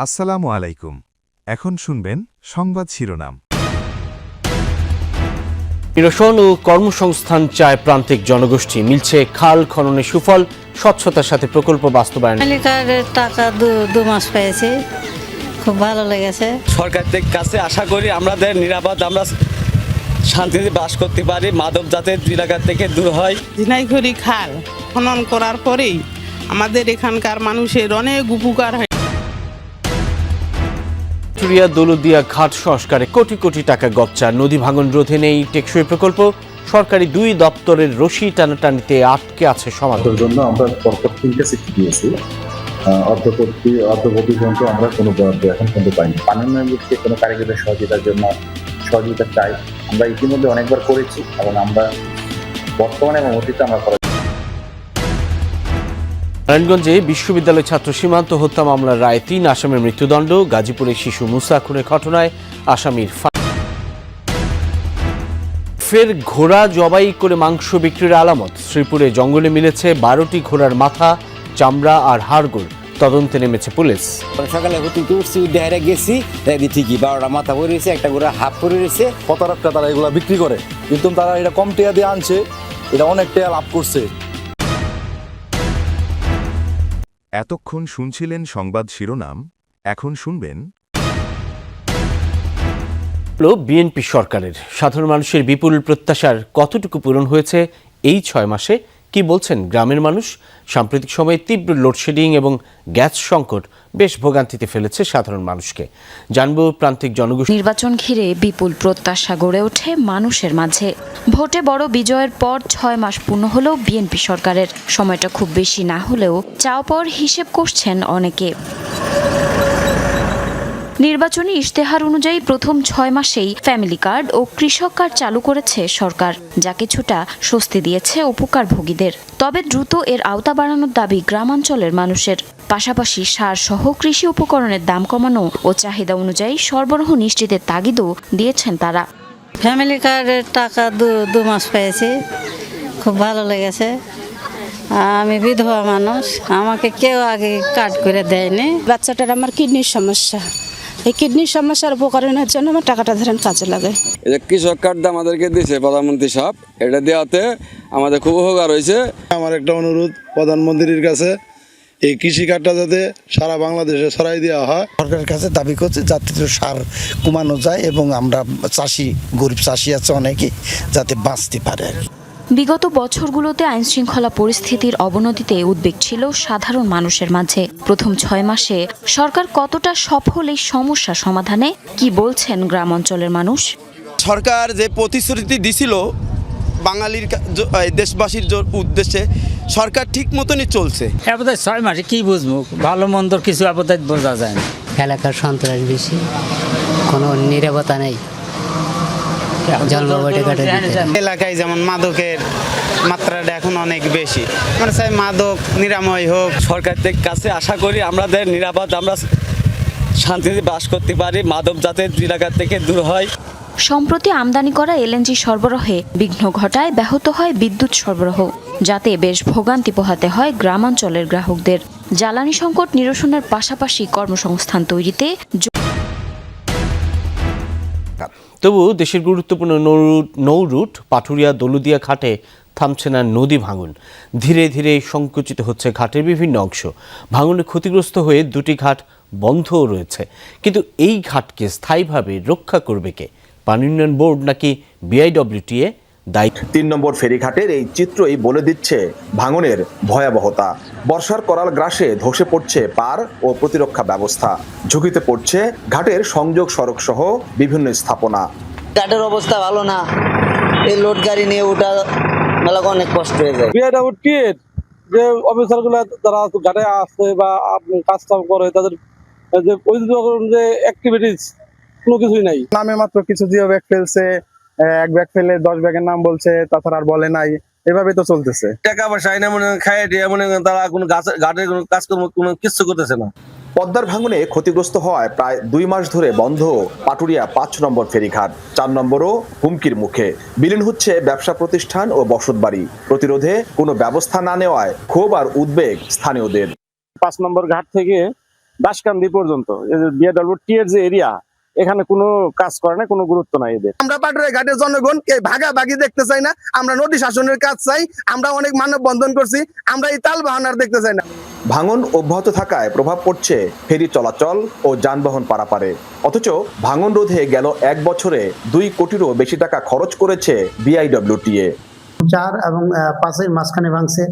আসসালামু আলাইকুম। এখন শুনবেন সংবাদ শিরোনাম। নিরসন ও কর্মসংস্থান চায় প্রান্তিক জনগোষ্ঠী, মিলছে খাল খননের সুফল, স্বচ্ছতার সাথে প্রকল্প বাস্তবায়ন। টাকা দু মাস পেয়েছি, খুব ভালো লেগেছে। সরকারের কাছে আশা করি আমাদের নিরাপদ, আমরা শান্তিতে বাস করতে পারি, মাদক জাতের এলাকা থেকে দূর হয়। ঝিনাইখড়ি খাল খনন করার পরেই আমাদের এখানকার মানুষের অনেক উপকার হয়। পাটুরিয়া দৌলতদিয়া ঘাট সংস্কারে কোটি কোটি টাকা গচ্চা, নদী ভাঙন রোধে নেই টেকসই প্রকল্প, সরকারি 2 দপ্তরের রশি টানাটানিতে আটকে আছে সমাধান। জন্য আমরা পরপর 3টা চিঠি দিয়েছি, অর্ধপতি পর্যন্ত আমরা কোনো বরাদ্দ এখন পর্যন্ত পাইনি। পানীয় ভিত্তিতে কোনো কারিগরের সহযোগিতার জন্য সহযোগিতা চাই। আমরা ইতিমধ্যে অনেকবার করেছি এবং আমরা বর্তমানে এবং অতীতে আমরা করা। নারায়ণগঞ্জে বিশ্ববিদ্যালয় ছাত্র সীমান্ত হত্যা মামলার রায়, 3 আসামির মৃত্যুদণ্ড। গাজীপুরে শিশু মুসা খুনের ঘটনায় আসামির ফের ঘোড়া জবাই করে মাংস বিক্রির আলামত। শ্রীপুরে জঙ্গলে মিলেছে 12টি ঘোড়ার মাথা, চামড়া আর হাড়গোড়। তদন্তে নেমেছে পুলিশ। সকালে উঠছি, ডেহারে গেছি, ঠিকই 12টা মাথা পরে রয়েছে, একটা ঘোড়া হাফ পরে রয়েছে। প্রতারকরা তারা এগুলা বিক্রি করে, কিন্তু তারা এটা কম টাকা দিয়ে আনছে, এটা অনেক টাকা লাভ করছে। এতক্ষণ শুনছিলেন সংবাদ শিরোনাম, এখন শুনবেন। বিএনপি সরকারের সাধারণ মানুষের বিপুল প্রত্যাশার কতটুকু পূরণ হয়েছে এই 6 মাসে, কি বলছেন গ্রামের মানুষ? সাম্প্রতিক সময়ে তীব্র লোডশেডিং এবং গ্যাস সংকট বেশ ভোগান্তিতে ফেলেছে সাধারণ মানুষকে। জানবো প্রান্তিক জনগোষ্ঠী। নির্বাচন ঘিরে বিপুল প্রত্যাশা গড়ে ওঠে মানুষের মাঝে। ভোটে বড় বিজয়ের পর 6 মাস পূর্ণ হলেও বিএনপি সরকারের সময়টা খুব বেশি না হলেও চাওয়া পাওয়ার হিসেব করছেন অনেকে। নির্বাচনী ইশতেহার অনুযায়ী প্রথম 6 মাসেই ফ্যামিলি কার্ড ও কৃষক কার্ড চালু করেছে সরকার, যা কিছুটা স্বস্তি দিয়েছে উপকারভোগীদের। তবে দ্রুত এর আওতা বাড়ানোর দাবি গ্রামাঞ্চলের মানুষের। পাশাপাশি সার সহ কৃষি উপকরণের দাম কমানো ও চাহিদা অনুযায়ী সরবরাহ নিশ্চিতের তাগিদও দিয়েছেন তারা। ফ্যামিলি কার্ডের টাকা দু মাস পেয়েছি, খুব ভালো লেগেছে। আমি বিধবা মানুষ, আমাকে কেউ আগে কার্ড করে দেয়নি। বাচ্চাটার আমার কিডনির সমস্যা, এই কিডনির সমস্যার উপকরণের জন্য আমার টাকাটা ধরেন কাজে লাগে। এই যে কৃষক কার্ড আমাদেরকে দিয়েছে প্রধানমন্ত্রী সাহেব, এটা দেওয়াতে আমাদের খুব উপকার হয়েছে। আমার একটা অনুরোধ প্রধানমন্ত্রীর কাছে, এই কৃষি কার্ডটা যাতে সারা বাংলাদেশে ছড়াই দেওয়া হয়। সরকারের কাছে দাবি করছে যাতে সার কমানো যায় এবং আমরা চাষি, গরিব চাষি আছে অনেকে, যাতে বাঁচতে পারে আর কি। বিগত বছরগুলোতে আইনশৃঙ্খলা পরিস্থিতির অবনতিতে উদ্বেগ ছিল সাধারণ মানুষের মাঝে। প্রথম 6 মাসে সরকার কতটা সফল এই সমস্যা সমাধানে, কি বলছেন গ্রাম অঞ্চলের মানুষ? সরকার যে প্রতিশ্রুতি দিছিল বাঙালির দেশবাসীর উদ্দেশ্যে, সরকার ঠিক মতনই চলছে। 6 মাসে কি বুঝবো, ভালো মন্দ কিছু বোঝা যায় না। এলাকার সন্ত্রাস বেশি, কোনো নিরাপত্তা নেই। এলাকায় যেমন মাদকের মাত্রাটা এখন অনেক বেশি, মানে চাই মাদক নিরাময় হোক। সরকারের কাছে আশা করি আমাদের নিরাপদ, আমরা শান্তিতে বাস করতে পারি, মাদক জাতের এলাকা থেকে দূর হয়। সম্প্রতি আমদানি করা এলএনজি সরবরাহে বিঘ্ন ঘটায় ব্যাহত হয় বিদ্যুৎ সরবরাহ, যাতে বেশ ভোগান্তি পোহাতে হয় গ্রামাঞ্চলের গ্রাহকদের। জ্বালানি সংকট নিরসনের পাশাপাশি কর্মসংস্থান তৈরিতে। তবু দেশের গুরুত্বপূর্ণ নৌ রুট পাটুরিয়া দৌলতদিয়া ঘাটে থামছে না নদী ভাঙন। ধীরে ধীরে সংকুচিত হচ্ছে ঘাটের বিভিন্ন অংশ। ভাঙনে ক্ষতিগ্রস্ত হয়ে 2টি ঘাট বন্ধও রয়েছে। কিন্তু এই ঘাটকে স্থায়ীভাবে রক্ষা করবে কে? পানি উন্নয়ন বোর্ড নাকি বিআইডব্লিউটিএ? 3 নম্বর ফেরিঘাটের এই চিত্রই বলে দিচ্ছে ভাঙনের ভয়াবহতা। বর্ষার করাল গ্রাসে ধসে পড়ছে পার ও প্রতিরক্ষা ব্যবস্থা, ঝুঁকিতে পড়ছে ঘাটের সংযোগ সড়ক সহ বিভিন্ন স্থাপনা। ঘাটের অবস্থা ভালো না, এই লোড গাড়ি নিয়ে ওঠা মেলা অনেক কষ্ট হয়ে যায়। বিআইডব্লিউটিএ যে অফিসারগুলো যারা ঘাটে আসে বা কাজ কাম করে, তাদের যে যে অ্যাক্টিভিটিস কোনো কিছুই নাই। নামে মাত্র কিছু জিও ব্যাগ ফেলছে, 1 ব্যাগ ফেলে 10 ব্যাগের নাম বলছে, তাছাড়া আর বলে নাই। এভাবে তো চলতেছে। টাকা পয়সা আইনা মনে খায় দিয়ে মনে তারা কোনো ঘাটের কোনো কাজকর্ম কোনো কিছু করতেছে না। পদ্মার ভাঙনে ক্ষতিগ্রস্ত হওয়ায় প্রায় 2 মাস ধরে বন্ধ পাটুরিয়া 5 নম্বর ফেরিঘাট। 4 নম্বরও হুমকির মুখে। বিলীন হচ্ছে ব্যবসা প্রতিষ্ঠান ও বসতবাড়ি। প্রতিরোধে কোনো ব্যবস্থা না নেওয়ায় ক্ষোভ আর উদ্বেগ স্থানীয়দের। 5 নম্বর ঘাট থেকে দাসকান্দি পর্যন্ত বিআইডব্লিউটি এর যে এরিয়া, এখানে কোনো কাজ করে না, কোনো গুরুত্ব নাই এদের। আমরা পাটুরিয়া ঘাটের জনগণ ভাগাভাগি দেখতে চাই না, আমরা নদী শাসনের কাজ চাই, আমরা অনেক মানববন্ধন করছি, আমরা এই তাল বাহানার দেখতে চাই না। ভাঙন অব্যাহত থাকায় প্রভাব পড়ছে ফেরি চলাচল ও যানবাহন পারাপারে। অথচ ভাঙন রোধে গেল 1 বছরে 2 কোটিরও বেশি টাকা খরচ করেছে বিআইডব্লিউটিএ। 4 এবং 5-এর মাঝখানে ভাঙছে,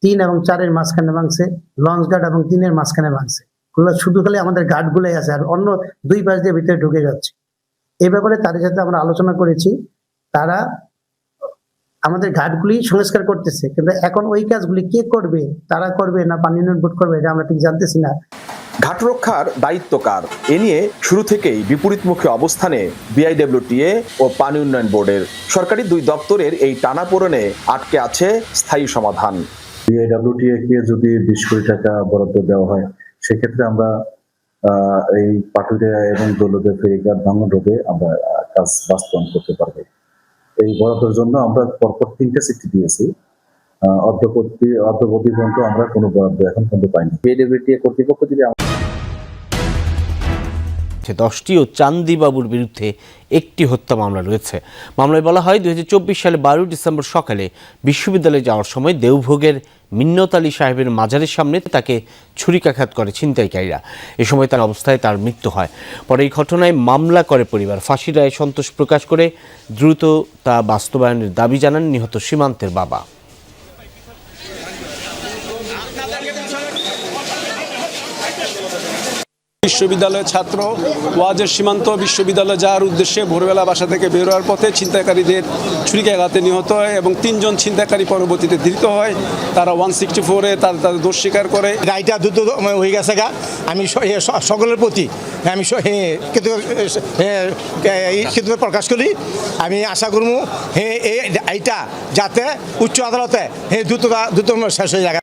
3 এবং 4-এর মাঝখানে ভাঙছে, লঞ্চ ঘাট এবং 3-এর মাঝখানে ভাঙছে। শুধু খালি আমাদের ঘাটগুলোই আছে, আর অন্য 2 পাশ দিয়ে ভিতরে ঢুকে যাচ্ছে। এই ব্যাপারে তাদের সাথে আমরা আলোচনা করেছি, তারা আমাদের ঘাটগুলি সংস্কার করতেছে, কিন্তু এখন ওই কাজগুলি কে করবে, তারা করবে না পানি উন্নয়ন বোর্ড করবে, এটা আমরা ঠিক জানতেছি না। ঘাট রক্ষার দায়িত্ব কার? এ নিয়ে শুরু থেকেই বিপরীতমুখী অবস্থানে বিআইডব্লিউটিএ ও পানি উন্নয়ন বোর্ডের। সরকারি 2 দপ্তরের এই টানাপোড়েনে আটকে আছে স্থায়ী সমাধান। বিআইডব্লিউটিএ কে যদি 20 কোটি টাকা বরাদ্দ দেওয়া হয়, সেক্ষেত্রে আমরা এই পাটুরিয়া এবং দৌলতদিয়া ফেরিঘাট ভাঙন রোধে আমরা কাজ বাস্তবায়ন করতে পারবো। এই বরাদ্দের জন্য আমরা পরপর 3টে চিঠি দিয়েছি। অদ্যবধি পর্যন্ত আমরা কোনো বরাদ্দ এখন পর্যন্ত পাইনি। বিআইডব্লিউটিএ কর্তৃপক্ষ যদি 10টি ও চান্দিবাবুর বিরুদ্ধে একটি হত্যা মামলা রয়েছে। মামলায় বলা হয় 2024 সালে 12 ডিসেম্বর সকালে বিশ্ববিদ্যালয়ে যাওয়ার সময় দেওভোগের মিন্নত আলী সাহেবের মাজারের সামনে তাকে ছুরিকাঘাত করে ছিনতাইকারীরা। এ সময় তার অবস্থায় তার মৃত্যু হয়। পরে এই ঘটনায় মামলা করে পরিবার। ফাঁসির রায়ে সন্তোষ প্রকাশ করে দ্রুত তা বাস্তবায়নের দাবি জানান নিহত সীমান্তের বাবা। বিশ্ববিদ্যালয়ের ছাত্র ওয়াজের সীমান্ত বিশ্ববিদ্যালয়ে যাওয়ার উদ্দেশ্যে ভোরবেলা বাসা থেকে বের হওয়ার পথে ছিনতাইকারীদের ছুরিকাঘাতে নিহত হয় এবং 3 জন ছিনতাইকারী পরবর্তীতে ধৃত হয়। তারা 164-এ তাদের দোষ স্বীকার করে। রায়টা দ্রুত হয়ে গেছে গা, আমি সকলের প্রতি আমি কৃতজ্ঞতা প্রকাশ করি। আমি আশা করব এইটা যাতে উচ্চ আদালতে দ্রুত শেষ হয়ে যায়।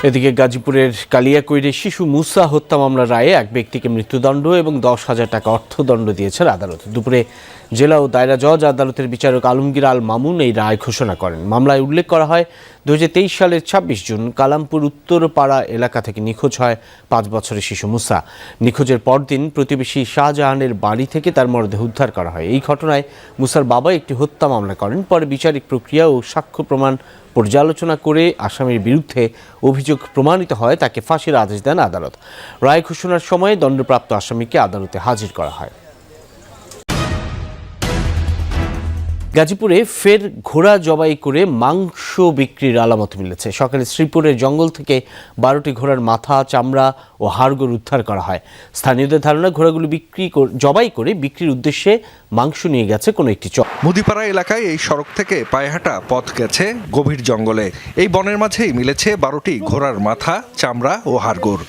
এদিকে গাজীপুরের কালিয়াকৈরে শিশু মুসা হত্যা মামলার রায়ে এক ব্যক্তিকে মৃত্যুদণ্ড এবং 10,000 টাকা অর্থদণ্ড দিয়েছেন আদালত। দুপুরে জেলা ও দায়রা জজ আদালতের বিচারক আলমগীর আল মামুন এই রায় ঘোষণা করেন। মামলায় উল্লেখ করা হয় 2023 সালের 26 জুন কালামপুর উত্তরপাড়া এলাকা থেকে নিখোঁজ হয় 5 বছরের শিশু মুসা। নিখোঁজের পরদিন প্রতিবেশী শাহজাহানের বাড়ি থেকে তার মরদেহ উদ্ধার করা হয়। এই ঘটনায় মুসার বাবা একটি হত্যা মামলা করেন। পরে বিচারিক প্রক্রিয়া ও সাক্ষ্য প্রমাণ পর্যালোচনা করে আসামির বিরুদ্ধে অভিযোগ প্রমাণিত হয় তাকে ফাঁসির আদেশ দেন আদালত। রায় ঘোষণার সময় দণ্ডপ্রাপ্ত আসামিকে আদালতে হাজির করা হয়। গাজীপুরে ফের ঘোড়া জবাই করে মাংস বিক্রির আলামত মিলেছে। সকালে শ্রীপুরের জঙ্গল থেকে 12টি ঘোড়ার মাথা, চামড়া ও হাড়গোড় উদ্ধার করা হয়। স্থানীয়দের ধারণা ঘোড়াগুলো জবাই করে বিক্রির উদ্দেশ্যে মাংস নিয়ে গেছে কোনো একটি চক। মুদিপাড়া এলাকায় এই সড়ক থেকে পায়ে হাঁটা পথ গেছে গভীর জঙ্গলে। এই বনের মাঝেই মিলেছে 12টি ঘোড়ার মাথা, চামড়া ও হাড়গোড়।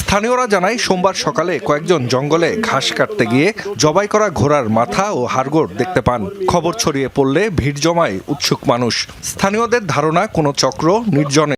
স্থানীয়রা জানায় সোমবার সকালে কয়েকজন জঙ্গলে ঘাস কাটতে গিয়ে জবাই করা ঘোড়ার মাথা ও হাড়গোড় দেখতে পান। খবর ছড়িয়ে পড়লে ভিড় জমায় উৎসুক মানুষ। স্থানীয়দের ধারণা কোনো চক্র নির্জনে